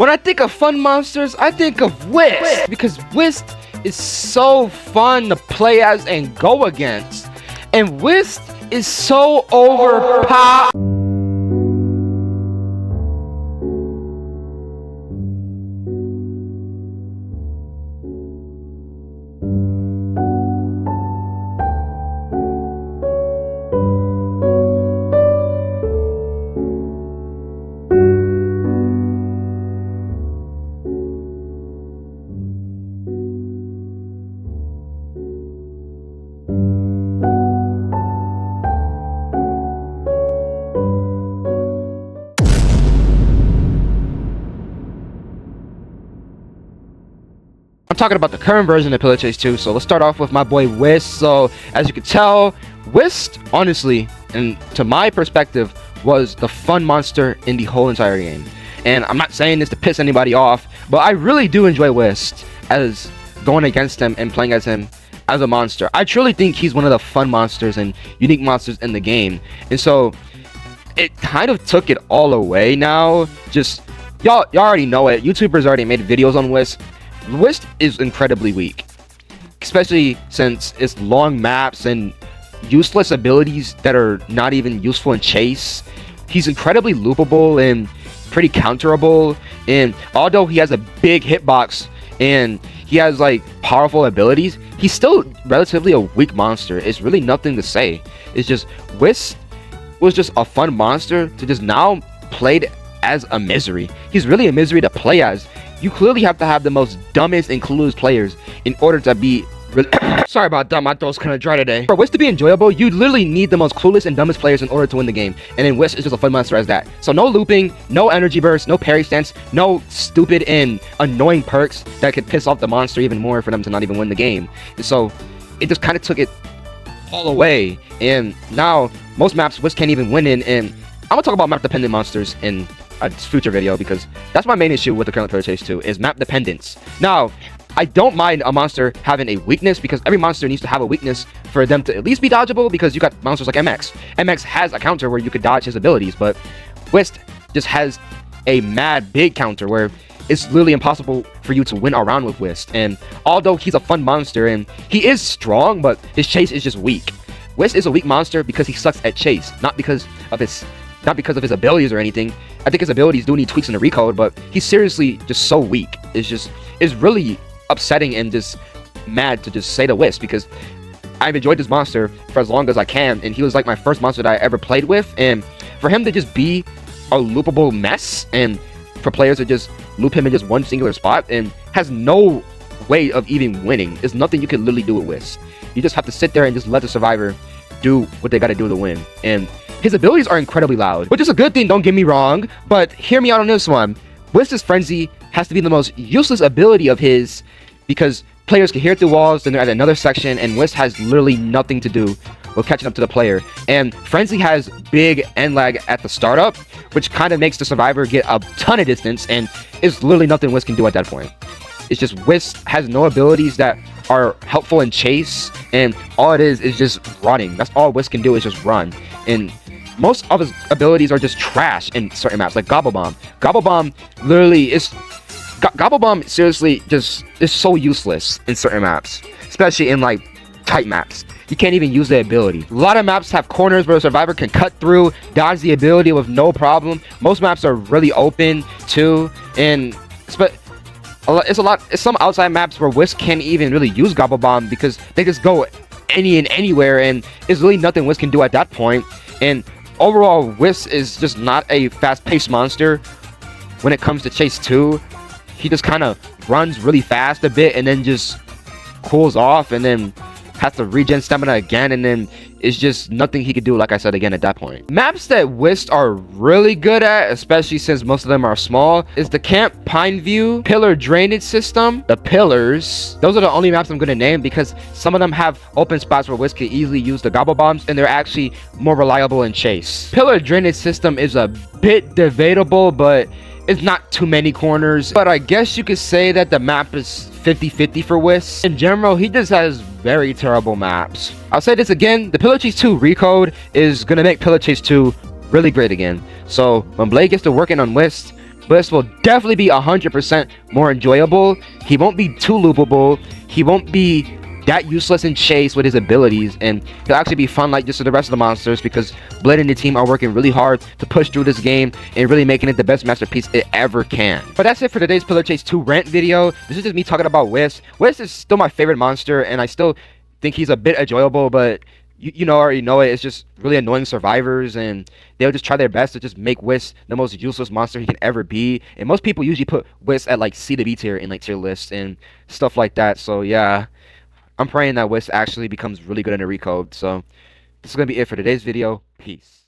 When I think of fun monsters, I think of Wyst, because Wyst is so fun to play as and go against. And Wyst is so overpowered. I'm talking about the current version of Pillar Chase 2, so let's start off with my boy Wyst. So, as you can tell, Wyst, honestly, and to my perspective, was the fun monster in the whole entire game. And I'm not saying this to piss anybody off, but I really do enjoy Wyst as going against him and playing as him as a monster. I truly think he's one of the fun monsters and unique monsters in the game. And so, it kind of took it all away now. Just, y'all already know it. YouTubers already made videos on Wyst. Wyst is incredibly weak, especially since it's long maps and useless abilities that are not even useful in chase. He's incredibly loopable and pretty counterable, and although he has a big hitbox and he has like powerful abilities, he's still relatively a weak monster. It's really nothing to say. It's just Wyst was just a fun monster to just now played as a misery. He's really a misery to play as. You clearly have to have the most dumbest and clueless players in order to be sorry about that, my throat's kind of dry today. For Wyst to be enjoyable, you literally need the most clueless and dumbest players in order to win the game. And then Wyst is just a fun monster as that. So no looping, no energy burst, no parry stance, no stupid and annoying perks that could piss off the monster even more for them to not even win the game. And so it just kind of took it all away. And now most maps Wyst can't even win in. And I'm gonna talk about map dependent monsters in a future video, because that's my main issue with the current Pillar Chase 2 is map dependence. Now, I don't mind a monster having a weakness, because every monster needs to have a weakness for them to at least be dodgeable, because you got monsters like MX. MX has a counter where you could dodge his abilities, but Wyst just has a mad big counter where it's literally impossible for you to win around with Wyst. And although he's a fun monster and he is strong, but his chase is just weak. Wyst is a weak monster because he sucks at chase, not because of his abilities or anything. I think his abilities do need tweaks in the recode, but he's seriously just so weak. It's really upsetting and just mad to just say the Wyst, because I've enjoyed this monster for as long as I can, and he was like my first monster that I ever played with. And for him to just be a loopable mess, and for players to just loop him in just one singular spot and has no way of even winning, there's nothing you can literally do with Wyst. You just have to sit there and just let the survivor do what they gotta do to win. And his abilities are incredibly loud, which is a good thing, don't get me wrong, but hear me out on this one. Wyst's Frenzy has to be the most useless ability of his, because players can hear through walls, then they're at another section, and Wyst has literally nothing to do with catching up to the player. And Frenzy has big end lag at the startup, which kind of makes the survivor get a ton of distance, and it's literally nothing Wyst can do at that point. It's just Wyst has no abilities that are helpful in chase, and all it is just running. That's all Wyst can do, is just run. And most of his abilities are just trash in certain maps, like Gobble Bomb. Gobble Bomb literally is... Gobble Bomb seriously just is so useless in certain maps, especially in like tight maps. You can't even use the ability. A lot of maps have corners where the survivor can cut through, dodge the ability with no problem. Most maps are really open too, and it's some outside maps where Wyst can't even really use Gobble Bomb because they just go anywhere, and there's really nothing Wyst can do at that point. And overall, Wyst is just not a fast-paced monster when it comes to Chase 2. He just kind of runs really fast a bit and then just cools off and then has to regen stamina again, and then it's just nothing he could do, like I said again, at that point. Maps that Wyst are really good at, especially since most of them are small, is the Camp Pineview, Pillar Drainage System, the Pillars. Those are the only maps I'm going to name because some of them have open spots where Wyst can easily use the Gobble Bombs, and they're actually more reliable in chase. Pillar Drainage System is a bit debatable, but it's not too many corners. But I guess you could say that the map is 50-50 for Wyst. In general, he just has very terrible maps. I'll say this again, the Pillar Chase 2 recode is gonna make Pillar Chase 2 really great again. So when Blade gets to working on Wyst, Wist will definitely be 100% more enjoyable. He won't be too loopable. He won't be that useless in chase with his abilities, and he'll actually be fun like just the rest of the monsters, because Blade and the team are working really hard to push through this game and really making it the best masterpiece it ever can. But that's it for today's Pillar Chase 2 rant video. This is just me talking about Wist. Wist is still my favorite monster, and I still think he's a bit enjoyable, but you know, already know it. It's just really annoying survivors, and they'll just try their best to just make Wist the most useless monster he can ever be. And most people usually put Wist at like C to B tier in like tier lists and stuff like that. So yeah, I'm praying that Wist actually becomes really good in a recode. So this is gonna be it for today's video. Peace.